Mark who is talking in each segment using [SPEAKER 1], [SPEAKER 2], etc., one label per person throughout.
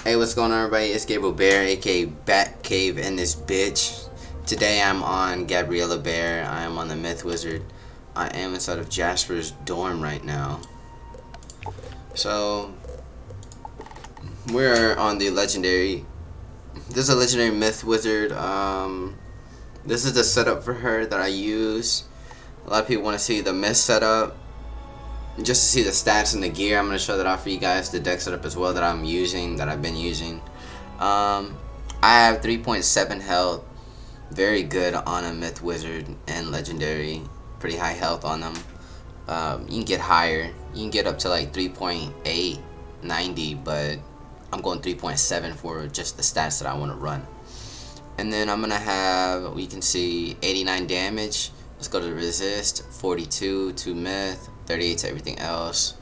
[SPEAKER 1] Hey, what's going on, everybody? It's Gabriel Bear, aka Bat Cave, in this bitch. Today I'm on Gabriella Bear. I am on the Myth Wizard. I am inside of Jasper's dorm right now. So, we're on the legendary. This is a legendary Myth Wizard. This is the setup for her that I use. A lot of people want to see the Myth setup. Just to see the stats and the gear, I'm going to show that off for you guys. The deck setup as well that I'm using, that I've been using. I have 3.7 health. Very good on a Myth Wizard and Legendary. Pretty high health on them. You can get higher. You can get up to like 3.8, 90, but I'm going 3.7 for just the stats that I want to run. And then I'm going to have, you can see, 89 damage. Let's go to resist, 42 to Myth, 38 to everything else.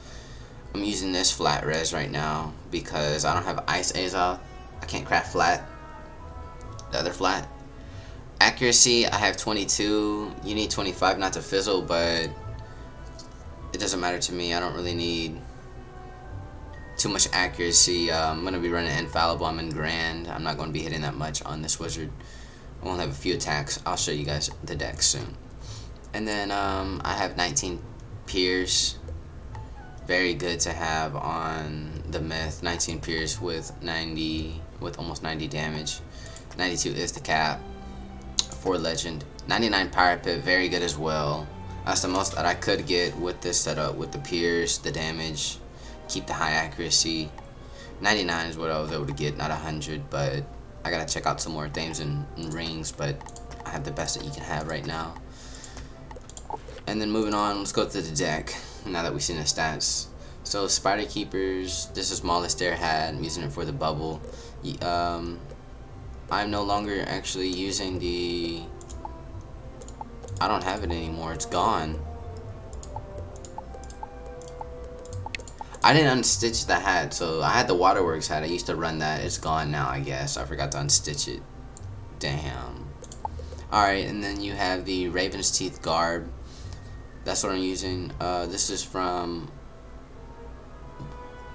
[SPEAKER 1] I'm using this flat res right now because I don't have ice Azoth. I can't craft flat. The other flat. Accuracy, I have 22. You need 25 not to fizzle, but it doesn't matter to me. I don't really need too much accuracy. I'm going to be running infallible. I'm in grand. I'm not going to be hitting that much on this wizard. I won't have a few attacks. I'll show you guys the deck soon. And then I have 19 Pierce. Very good to have on the Myth. 19 Pierce with almost 90 damage. 92 is the cap for Legend. 99 Pirate Pit, very good as well. That's the most that I could get with this setup, with the Pierce, the damage, keep the high accuracy. 99 is what I was able to get, not 100, but I gotta check out some more things and rings, but I have the best that you can have right now. And then moving on, let's go to the deck, now that we've seen the stats. So Spider Keepers, this is smallest Stair had, I'm using it for the bubble. I'm no longer actually using the, I don't have it anymore, it's gone. I didn't unstitch the hat, so I had the Waterworks hat, I used to run that, it's gone now I guess, I forgot to unstitch it. Damn. Alright, and then you have the Raven's Teeth Garb. That's what I'm using. This is from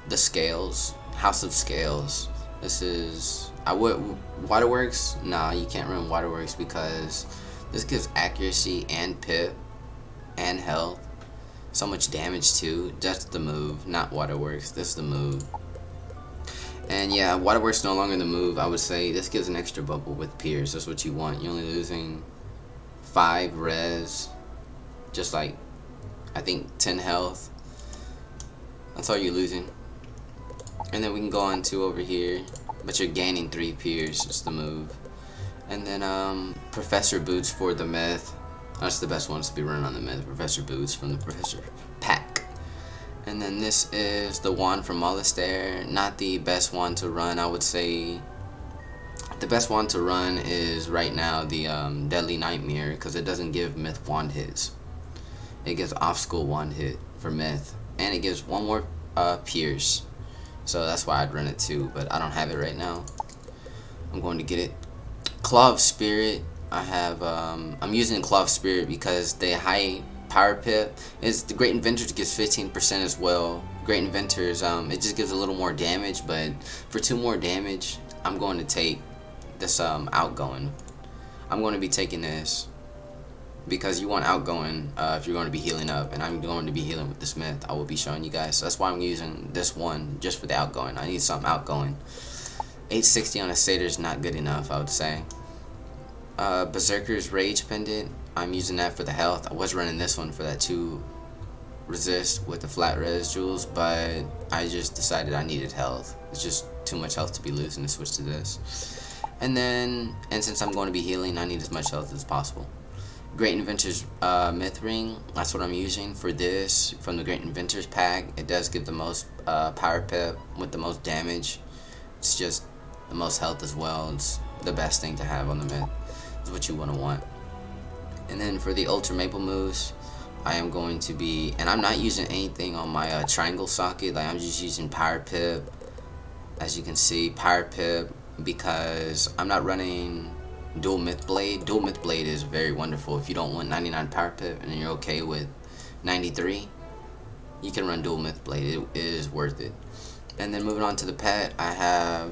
[SPEAKER 1] the Scales, House of Scales. This is, Waterworks? Nah, you can't run Waterworks because this gives accuracy and pip and health. So much damage too. That's the move, not Waterworks. This is the move. And yeah, Waterworks no longer the move. I would say this gives an extra bubble with Pierce. That's what you want. You're only losing 5 res. Just like, I think 10 health. That's all you're losing. And then we can go on to over here, but you're gaining 3 Pierce. It's the move. And then Professor Boots for the Myth. That's the best ones to be running on the Myth. Professor Boots from the Professor Pack. And then this is the wand from Alistair. Not the best one to run, I would say. The best one to run is right now the Deadly Nightmare, because it doesn't give Myth wand hits. It gives off-school wand hit for Myth, and it gives one more Pierce. So that's why I'd run it too, but I don't have it right now. I'm going to get it. Claw of Spirit. I have. I'm using Claw of Spirit because the high power pip is the Great Inventors gives 15% as well. Great Inventors, it just gives a little more damage, but for 2 more damage, I'm going to take this outgoing. I'm going to be taking this because you want outgoing if you're going to be healing up, and I'm going to be healing with this Myth. I will be showing you guys, so that's why I'm using this one just for the outgoing. I need something outgoing. 860 on a Satyr is not good enough, I would say. Berserker's Rage Pendant, I'm using that for the health. I was running this one for that 2 resist with the flat res jewels, but I just decided I needed health. It's just too much health to be losing to switch to this. And since I'm going to be healing, I need as much health as possible. Great Inventors Myth Ring, that's what I'm using for this, from the Great Inventors pack. It does give the most power pip with the most damage. It's just the most health as well. It's the best thing to have on the Myth. It's what you want. And then for the Ultra Maple moves, I am going to be, and I'm not using anything on my triangle socket, like I'm just using Power Pip, as you can see, Power Pip, because I'm not running Dual Myth Blade. Dual Myth Blade is very wonderful. If you don't want 99 Power Pip and you're okay with 93, you can run Dual Myth Blade. It is worth it. And then moving on to the pet, I have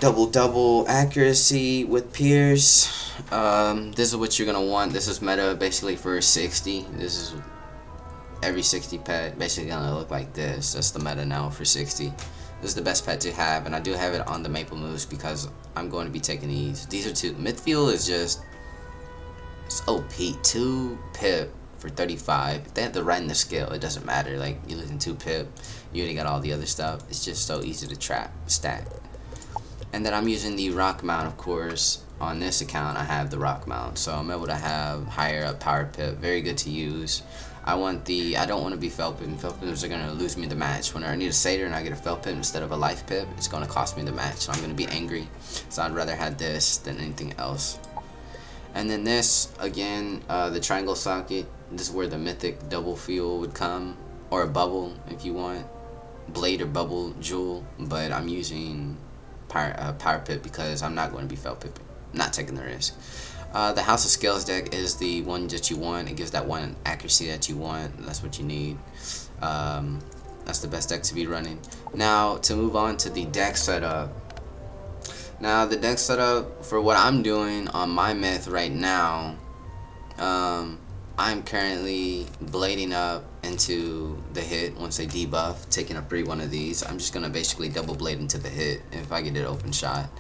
[SPEAKER 1] double accuracy with Pierce. This is what you're gonna want. This is meta basically for 60. This is every 60 pet basically gonna look like this. That's the meta now for 60. This is the best pet to have, and I do have it on the Maple Moose because I'm going to be taking these. These are two. Mythfield is just, it's OP. 2 pip for 35. If they have the right in the scale, it doesn't matter. Like, you're losing 2 pip, you already got all the other stuff. It's just so easy to stack. And then I'm using the rock mount, of course. On this account, I have the rock mount, so I'm able to have higher up power pip. Very good to use. I don't want to be Felpin. Felpins are going to lose me the match. When I need a Satyr and I get a Felpin instead of a life pip, it's going to cost me the match. So I'm going to be angry. So I'd rather have this than anything else. And then this, again, the triangle socket. This is where the mythic double fuel would come. Or a bubble, if you want. Blade or bubble jewel. But I'm using power pip because I'm not going to be Fel pipping. Not taking the risk. The House of Scales deck is the one that you want. It gives that one accuracy that you want. That's what you need. That's the best deck to be running. Now, to move on to the deck setup. Now, the deck setup for what I'm doing on my myth right now, I'm currently blading up into the hit once they debuff, taking up 3-1 of these. I'm just going to basically double blade into the hit if I get it open shot.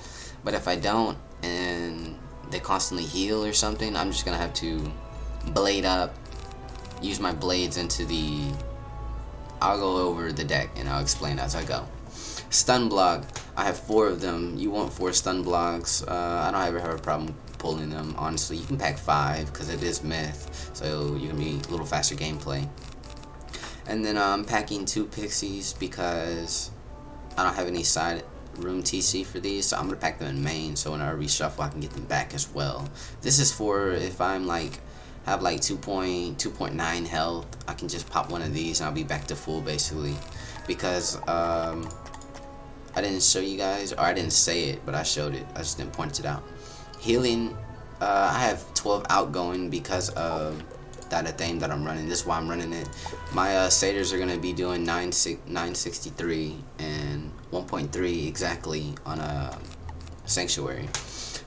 [SPEAKER 1] But if I don't, and they constantly heal or something, I'm just going to have to blade up, use my blades into the... I'll go over the deck and I'll explain as I go. Stun block, I have 4 of them. You want 4 stun blocks. I don't ever have a problem pulling them. Honestly, you can pack 5 because it is myth, so you can be a little faster gameplay. And then I'm packing 2 pixies because I don't have any side room TC for these, so I'm gonna pack them in main, so when I reshuffle I can get them back as well. This is for if I'm like have like 2.9 health, I can just pop one of these and I'll be back to full basically. Because I didn't show you guys, or I didn't say it, but I showed it, I just didn't point it out. Healing, I have 12 outgoing because of that thing that I'm running. This is why I'm running it. My satyrs are gonna be doing 963 and 1.3 exactly on a sanctuary.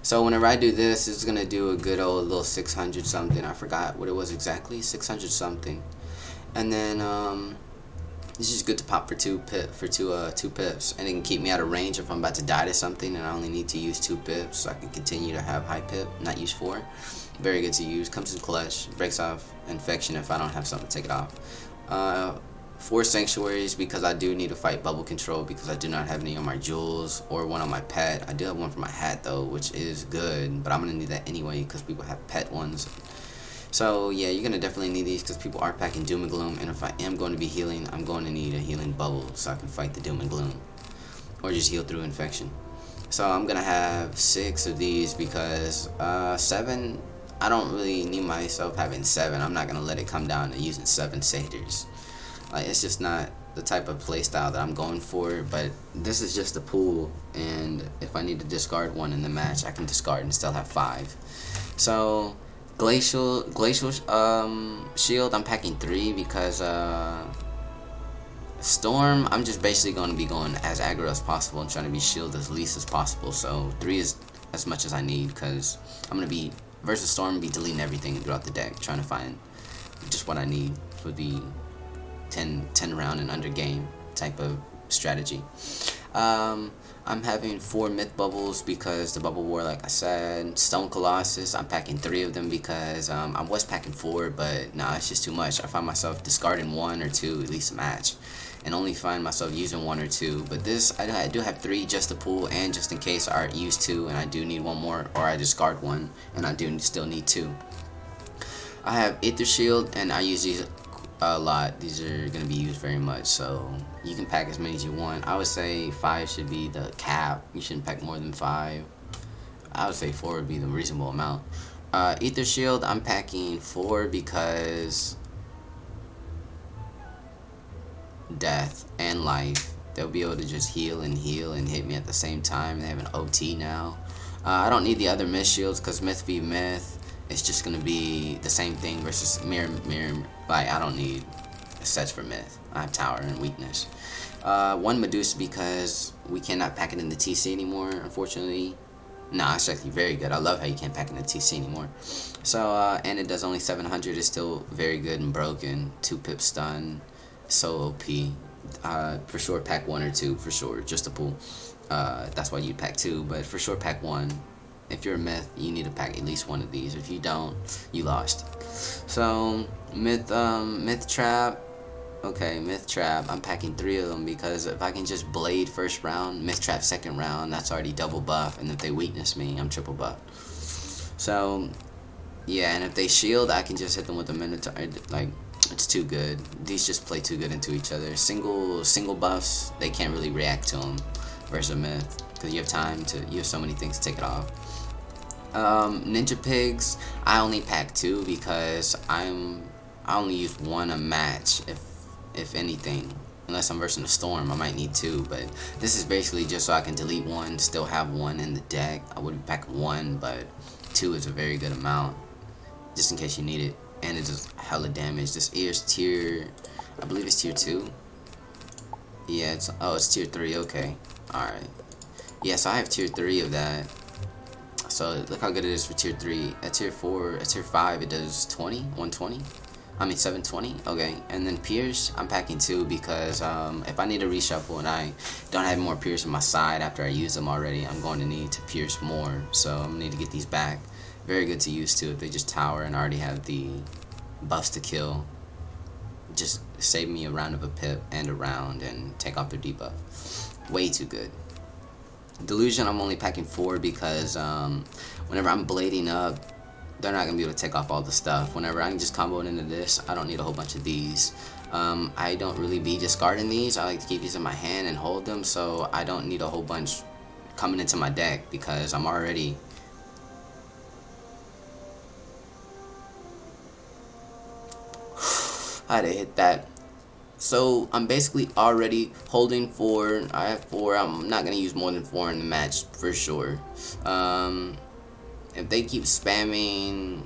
[SPEAKER 1] So whenever I do this, it's gonna do a good old little 600 something. I forgot what it was exactly, 600 something. And then it's just good to pop for two pips, and it can keep me out of range if I'm about to die to something and I only need to use 2 pips, so I can continue to have high pip, not use 4. Very good to use, comes in clutch, breaks off infection if I don't have something to take it off. 4 sanctuaries because I do need to fight bubble control because I do not have any on my jewels or one on my pet. I do have one for my hat though, which is good, but I'm gonna need that anyway because people have pet ones. So yeah, you're gonna definitely need these because people are packing doom and gloom, and if I am going to be healing, I'm going to need a healing bubble so I can fight the doom and gloom, or just heal through infection. So I'm gonna have 6 of these because 7, I don't really need myself having 7. I'm not gonna let it come down to using 7 satyrs. Like, it's just not the type of playstyle that I'm going for, but this is just a pool, and if I need to discard one in the match, I can discard and still have 5. So glacial shield, I'm packing 3 because storm, I'm just basically going to be going as aggro as possible and trying to be shield as least as possible. So 3 is as much as I need because I'm going to be versus storm, be deleting everything throughout the deck, trying to find just what I need for the 10 round and under game type of strategy. I'm having 4 myth bubbles because the bubble war, like I said. Stone Colossus, I'm packing 3 of them because I was packing 4, but nah, it's just too much. I find myself discarding 1 or 2 at least a match, and only find myself using 1 or 2. But this, I do have 3 just to pull, and just in case I use 2 and I do need 1 more, or I discard 1 and I do still need 2. I have Aether Shield, and I use these a lot. These are going to be used very much, so you can pack as many as you want. I would say 5 should be the cap. You shouldn't pack more than 5. I would say 4 would be the reasonable amount. Aether Shield, I'm packing 4 because death and life, they'll be able to just heal and hit me at the same time. They have an OT now. I don't need the other myth shields because myth v myth, it's just gonna be the same thing versus mirror. Like, I don't need sets for myth. I have tower and weakness. One Medusa because we cannot pack it in the TC anymore, unfortunately. Nah, it's actually very good. I love how you can't pack in the TC anymore. So, and it does only 700. It's still very good and broken. 2-pip stun. So OP. For sure, pack 1 or 2, for sure. Just a pull. That's why you pack 2, but for sure, pack 1. If you're a myth, you need to pack at least 1 of these. If you don't, you lost. So, myth trap. Okay, Myth Trap, I'm packing 3 of them because if I can just Blade first round, Myth Trap second round, that's already double buff, and if they weakness me, I'm triple buff. So, yeah, and if they shield, I can just hit them with a Minotaur. Like, it's too good. These just play too good into each other. Single buffs, they can't really react to them versus a Myth, because you have so many things to take it off. Ninja Pigs, I only pack 2 because I only use 1 a match, if anything, unless I'm versing a Storm, I might need 2, but this is basically just so I can delete 1, still have 1 in the deck. I would pack 1, but 2 is a very good amount, just in case you need it, and it does hella damage. This ear's tier, I believe it's tier 2. Yeah, it's tier 3, okay, alright. Yeah, so I have tier 3 of that. So look how good it is for tier 3. At tier 4, at tier 5, it does 120. I mean 720, okay. And then Pierce, I'm packing 2 because if I need to reshuffle and I don't have more Pierce on my side after I use them already, I'm going to need to Pierce more. So I'm going to need to get these back. Very good to use too if they just tower and already have the buffs to kill. Just save me a round of a pip and a round and take off their debuff. Way too good. Delusion, I'm only packing 4 because whenever I'm blading up, they're not going to be able to take off all the stuff. Whenever I can just combo it into this, I don't need a whole bunch of these. I don't really be discarding these. I like to keep these in my hand and hold them, so I don't need a whole bunch coming into my deck because I'm already... I had to hit that. So I'm basically already holding 4. I have 4. I'm not going to use more than 4 in the match for sure. If they keep spamming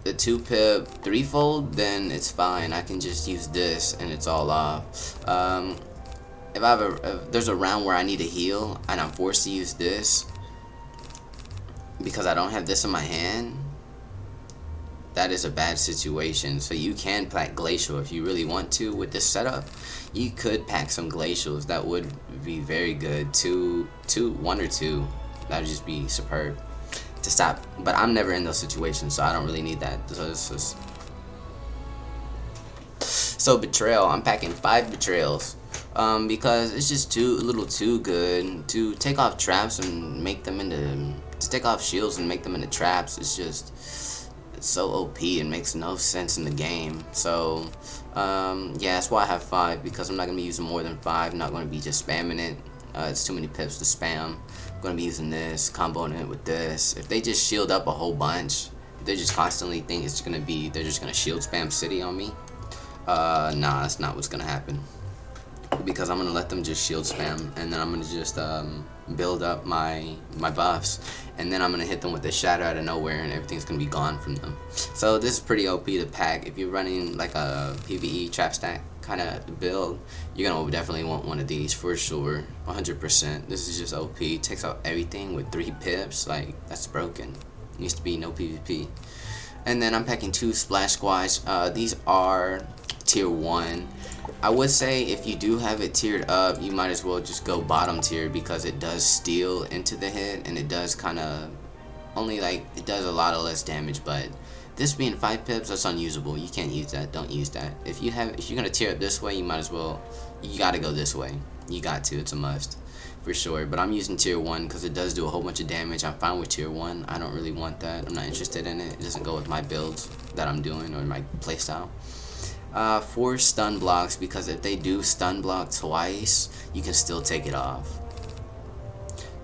[SPEAKER 1] the 2-pip 3-fold, then it's fine. I can just use this and it's all off. If there's a round where I need a heal and I'm forced to use this because I don't have this in my hand, that is a bad situation. So you can pack Glacial if you really want to with this setup. You could pack some Glacials. That would be very good. 1 or 2. That would just be superb to stop, but I'm never in those situations, so I don't really need that. So Betrayal, I'm packing 5 Betrayals because it's just a little too good to take off traps and make them to take off shields and make them into traps. It's so OP and makes no sense in the game. So yeah, that's why I have 5, because I'm not gonna be using more than 5. I'm not gonna be just spamming it. It's too many pips to spam. I'm going to be using this, comboing it with this. If they just shield up a whole bunch, if they just constantly think it's going to be, they're just going to shield spam city on me, nah, that's not what's going to happen. Because I'm going to let them just shield spam, and then I'm going to just build up my buffs, and then I'm going to hit them with a shadow out of nowhere, and everything's going to be gone from them. So this is pretty OP to pack. If you're running like a PvE trap stack kind of build, you're gonna definitely want one of these for sure, 100%. This is just OP. Takes out everything with 3 pips. Like, that's broken. Needs to be no PvP. And then I'm packing 2 Splash Squads. These are tier 1. I would say if you do have it tiered up, you might as well just go bottom tier because it does steal into the hit, and it does kind of only, like, it does a lot of less damage, but this being 5 pips, that's unusable. You can't use that. Don't use that. If you're gonna tear up this way, you might as well. You gotta go this way. You got to. It's a must, for sure. But I'm using tier 1 because it does do a whole bunch of damage. I'm fine with tier 1. I don't really want that. I'm not interested in it. It doesn't go with my builds that I'm doing or my playstyle. 4 stun blocks because if they do stun block twice, you can still take it off.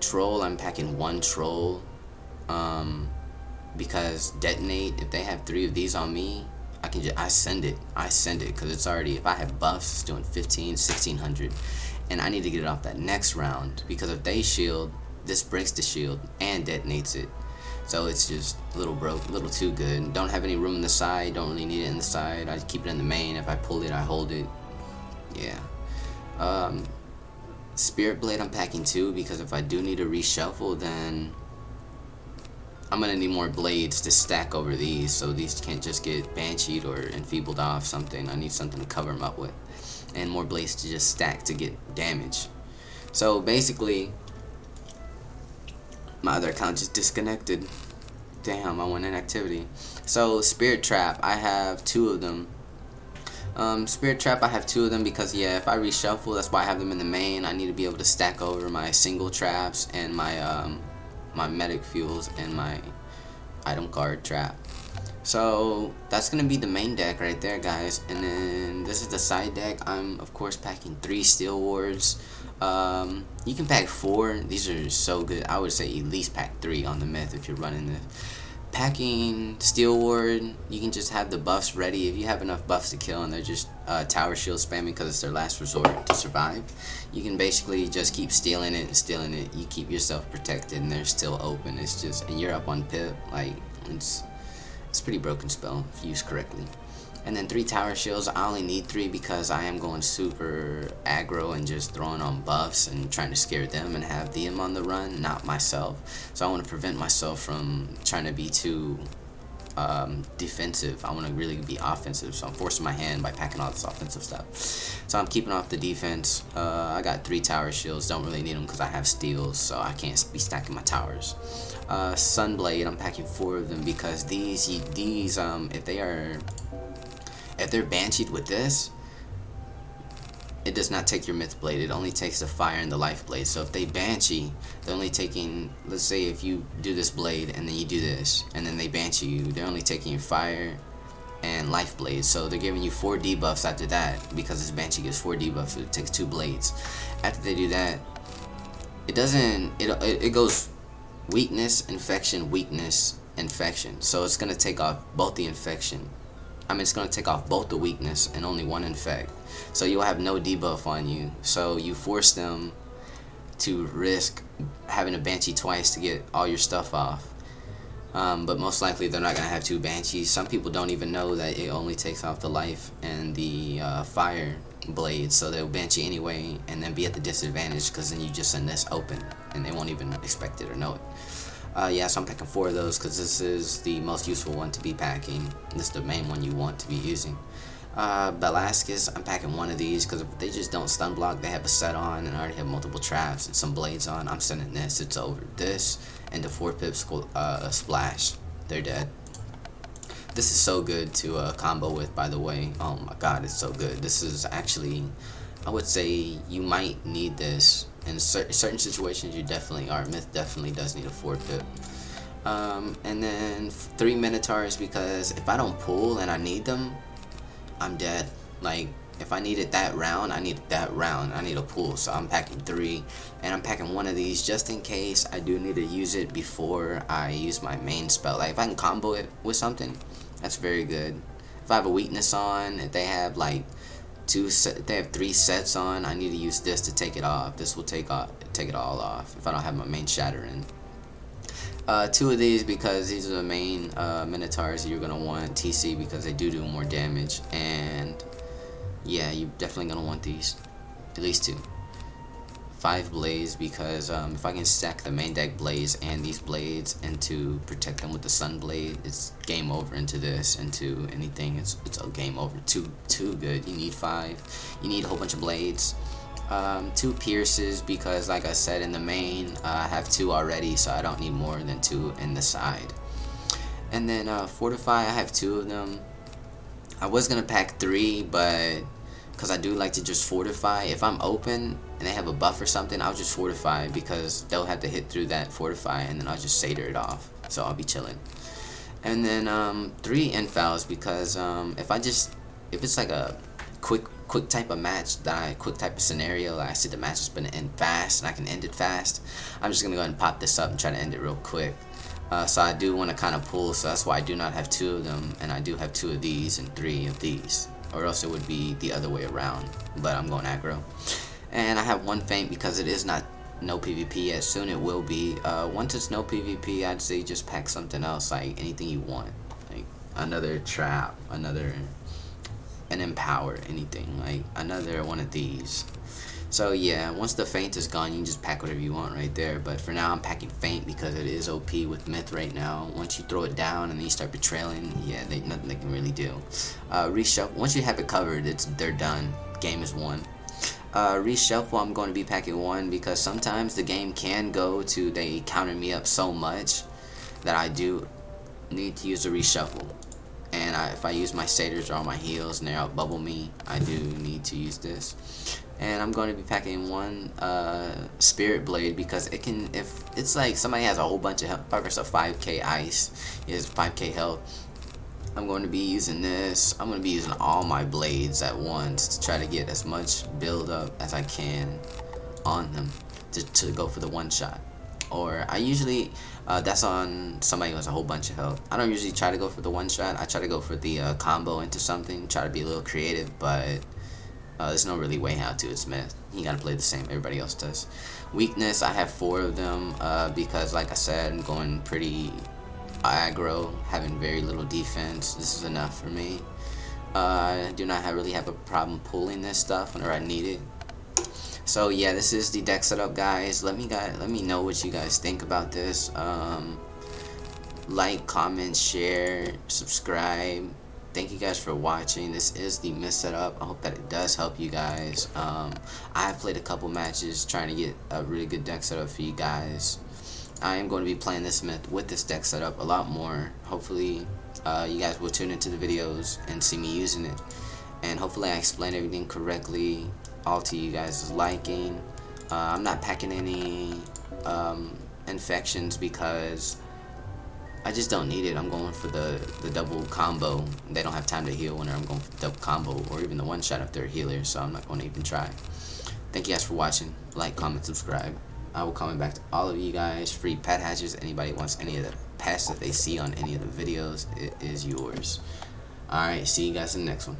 [SPEAKER 1] Troll, I'm packing 1 troll. Because detonate, if they have 3 of these on me, I send it because it's already, if I have buffs, it's doing 1600, and I need to get it off that next round because if they shield, this breaks the shield and detonates it. So it's just a little too good. Don't have any room in the side, don't really need it in the side. I keep it in the main. If I pull it, I hold it. Yeah. Spirit Blade I'm packing 2 because if I do need to reshuffle, then I'm gonna need more blades to stack over these, so these can't just get bansheed or enfeebled off something. I need something to cover them up with, and more blades to just stack to get damage. So basically, my other account just disconnected. Damn, I went in activity. So Spirit Trap, I have 2 of them. Spirit Trap, I have 2 of them because, yeah, if I reshuffle, that's why I have them in the main. I need to be able to stack over my single traps and my my medic fuels and my item card trap. So that's gonna be the main deck right there, guys. And then this is the side deck. I'm of course packing 3 Steel Wards. You can pack 4. These are so good. I would say at least pack 3 on the myth if you're running the packing Steel Ward. You can just have the buffs ready. If you have enough buffs to kill and they're just tower shield spamming because it's their last resort to survive, you can basically just keep stealing it and stealing it. You keep yourself protected and they're still open. It's just, and you're up on pip. Like, it's a pretty broken spell if used correctly. And then 3 tower shields. I only need 3 because I am going super aggro and just throwing on buffs and trying to scare them and have them on the run, not myself. So I want to prevent myself from trying to be too defensive. I want to really be offensive, so I'm forcing my hand by packing all this offensive stuff. So I'm keeping off the defense. I got 3 tower shields. Don't really need them because I have steals, so I can't be stacking my towers. Sunblade, I'm packing 4 of them because these if they're bansheed with this, it does not take your myth blade. It only takes the fire and the life blade. So if they banshee, they're only taking, let's say if you do this blade and then you do this and then they banshee you, they're only taking your fire and life blade. So they're giving you 4 debuffs after that because this banshee gives 4 debuffs, so it takes 2 blades. After they do that, it doesn't, it goes weakness, infection, weakness, infection. So it's gonna take off both the infection. It's going to take off both the weakness and only 1 infect. So you'll have no debuff on you. So you force them to risk having a Banshee twice to get all your stuff off. But most likely they're not going to have 2 Banshees. Some people don't even know that it only takes off the life and the fire blade. So they'll Banshee anyway and then be at the disadvantage because then you just send this open and they won't even expect it or know it. Yeah, so I'm packing 4 of those because this is the most useful one to be packing. This is the main one you want to be using. Velasquez, I'm packing 1 of these because if they just don't stun block, they have a set on and I already have multiple traps and some blades on. I'm sending this, it's over. This and the 4 pip splash. They're dead. This is so good to combo with, by the way. Oh my god, it's so good. This is actually, I would say you might need this. In certain situations, you definitely are. Myth definitely does need a 4 pip. And then 3 Minotaurs because if I don't pull and I need them, I'm dead. Like, if I need it that round, I need it that round. I need a pull, so I'm packing 3. And I'm packing 1 of these just in case I do need to use it before I use my main spell. Like, if I can combo it with something, that's very good. If I have a weakness on, if they have like they have 3 sets on, I need to use this to take it off. This will take it all off if I don't have my main shatter in. 2 of these because these are the main Minotaurs you're gonna want. TC because they do more damage, and yeah, you're definitely gonna want these, at least 2. 5 Blaze because if I can stack the main deck Blaze and these blades and to protect them with the Sun Blade, it's game over into this, into anything. It's a game over. Too good. You need 5. You need a whole bunch of blades. 2 Pierces because, like I said, in the main I have 2 already, so I don't need more than 2 in the side. And then Fortify, I have 2 of them. I was gonna pack 3, but because I do like to just fortify. If I'm open and they have a buff or something, I'll just fortify because they'll have to hit through that fortify and then I'll just satyr it off. So I'll be chilling. And then 3 Infals because if it's like a quick type of match, quick type of scenario, like I see the match is gonna end fast and I can end it fast, I'm just gonna go ahead and pop this up and try to end it real quick. So I do want to kind of pull, so that's why I do not have 2 of them, and I do have 2 of these and 3 of these, or else it would be the other way around, but I'm going aggro. And I have 1 Feint because it is not no PvP yet. Soon it will be. Once it's no PvP, I'd say just pack something else, like anything you want, like another trap, an empower, anything, like another one of these. So yeah, once the feint is gone, you can just pack whatever you want right there. But for now, I'm packing feint because it is OP with myth right now. Once you throw it down and then you start betraying, yeah, nothing they can really do. Reshuffle. Once you have it covered, they're done. Game is won. Reshuffle, I'm going to be packing 1 because sometimes the game can go to they counter me up so much that I do need to use a reshuffle. And if I use my satyrs or my heals and they out bubble me, I do need to use this. And I'm going to be packing 1 spirit blade because it can, if it's like somebody has a whole bunch of health, versus a 5k ice, is 5k health. I'm going to be using this. I'm going to be using all my blades at once to try to get as much build up as I can on them to go for the one shot. Or I usually, that's on somebody who has a whole bunch of health. I don't usually try to go for the one shot. I try to go for the combo into something, try to be a little creative, but there's no really way how to. It's myth. You gotta play the same everybody else does. Weakness, I have 4 of them because like I said, I'm going pretty aggro, having very little defense. This is enough for me. I do not really have a problem pulling this stuff whenever I need it. So yeah, this is the deck setup, guys. Let me know what you guys think about this. Like, comment, share, subscribe. Thank you guys for watching. This is the myth setup. I hope that it does help you guys. I have played a couple matches trying to get a really good deck setup for you guys. I am going to be playing this myth with this deck setup a lot more. Hopefully you guys will tune into the videos and see me using it, and hopefully I explain everything correctly, all to you guys' liking. I'm not packing any infections because I just don't need it. I'm going for the double combo. They don't have time to heal whenever I'm going for the double combo, or even the one shot if they're healers, so I'm not going to even try. Thank you guys for watching. Like, comment, subscribe. I will comment back to all of you guys. Free pet hatches. Anybody wants any of the pets that they see on any of the videos, it is yours. Alright, see you guys in the next one.